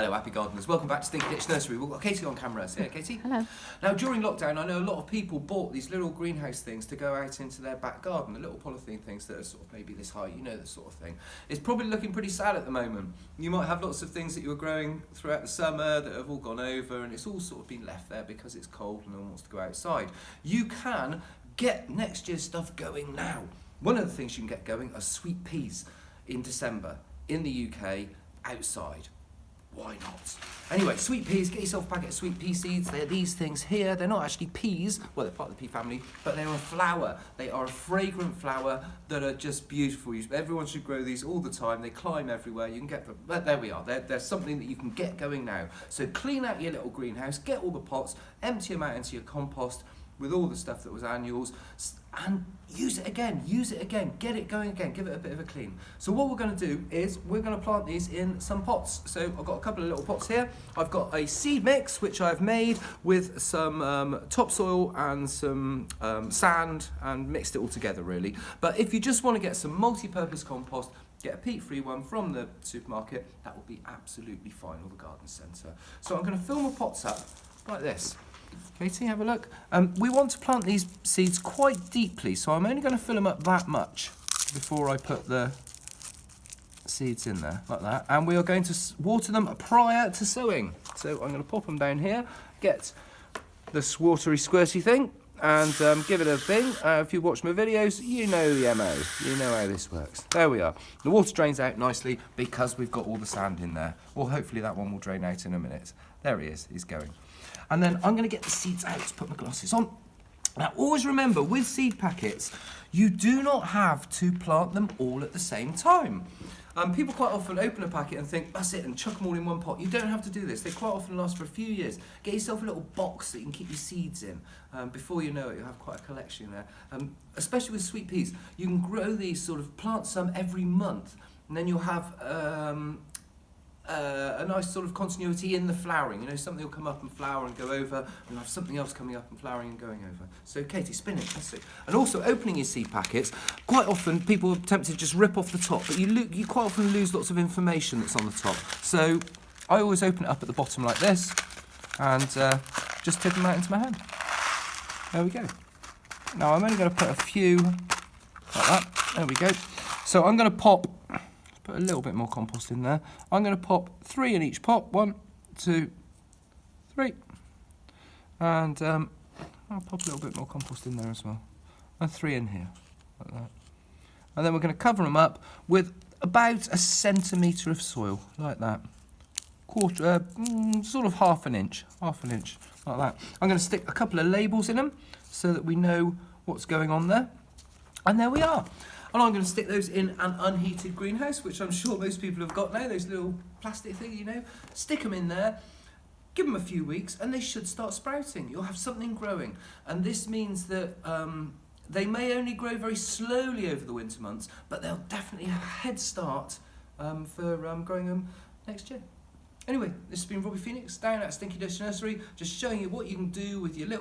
Hello, happy gardeners. Welcome back to Stinky Ditch Nursery. We've got Katie on camera. Say it, Katie. Hello. Now, during lockdown, I know a lot of people bought these little greenhouse things to go out into their back garden, the little polythene things that are sort of maybe this high, you know, this sort of thing. It's probably looking pretty sad at the moment. You might have lots of things that you were growing throughout the summer that have all gone over, and it's all sort of been left there because it's cold and no one wants to go outside. You can get next year's stuff going now. One of the things you can get going are sweet peas in December in the UK outside. Why not? Anyway, sweet peas, get yourself a packet of sweet pea seeds. They're these things here. They're not actually peas, well, they're part of the pea family, but they're a flower. They are a fragrant flower that are just beautiful. Everyone should grow these all the time. They climb everywhere. You can get them, but there we are. There's something that you can get going now. So clean out your little greenhouse, get all the pots, empty them out into your compost with all the stuff that was annuals, and use it again, get it going again, give it a bit of a clean. So what we're going to do is we're going to plant these in some pots. So I've got a couple of little pots here. I've got a seed mix which I've made with some topsoil and some sand and mixed it all together really. But if you just want to get some multi-purpose compost, get a peat-free one from the supermarket, that will be absolutely fine, or the garden centre. So I'm going to fill my pots up like this. Katie, have a look. We want to plant these seeds quite deeply, so I'm only going to fill them up that much before I put the seeds in there, like that. And we are going to water them prior to sowing. So I'm going to pop them down here, get this watery squirty thing, and give it a thing. If you watch my videos, you know the MO. You know how this works. There we are. The water drains out nicely because we've got all the sand in there. Well, hopefully that one will drain out in a minute. There he is. He's going. And then I'm going to get the seeds out to put my glasses on. Now, always remember, with seed packets, you do not have to plant them all at the same time. People quite often open a packet and think, that's it, and chuck them all in one pot. You don't have to do this. They quite often last for a few years. Get yourself a little box that you can keep your seeds in. Before you know it, you'll have quite a collection there. Especially with sweet peas. You can grow these, sort of plant some every month, and then you'll have a nice sort of continuity in the flowering. You know, something will come up and flower and go over, and you'll have something else coming up and flowering and going over. So Katie, spin it, let's see. And also opening your seed packets, quite often people are tempted to just rip off the top, but you quite often lose lots of information that's on the top. So I always open it up at the bottom like this, and just tip them out into my hand. There we go. Now I'm only going to put a few like that. There we go. So I'm going to pop a little bit more compost in there. I'm going to pop 3 in each pot. 1, 2, 3. And I'll pop a little bit more compost in there as well. And 3 in here, like that. And then we're going to cover them up with about a centimetre of soil, like that. Sort of half an inch, like that. I'm going to stick a couple of labels in them so that we know what's going on there. And there we are. And I'm going to stick those in an unheated greenhouse, which I'm sure most people have got now, those little plastic things, you know. Stick them in there, give them a few weeks, and they should start sprouting. You'll have something growing. And this means that they may only grow very slowly over the winter months, but they'll definitely have a head start for growing them next year. Anyway, this has been Robbie Phoenix down at Stinky Ditch Nursery, just showing you what you can do with your little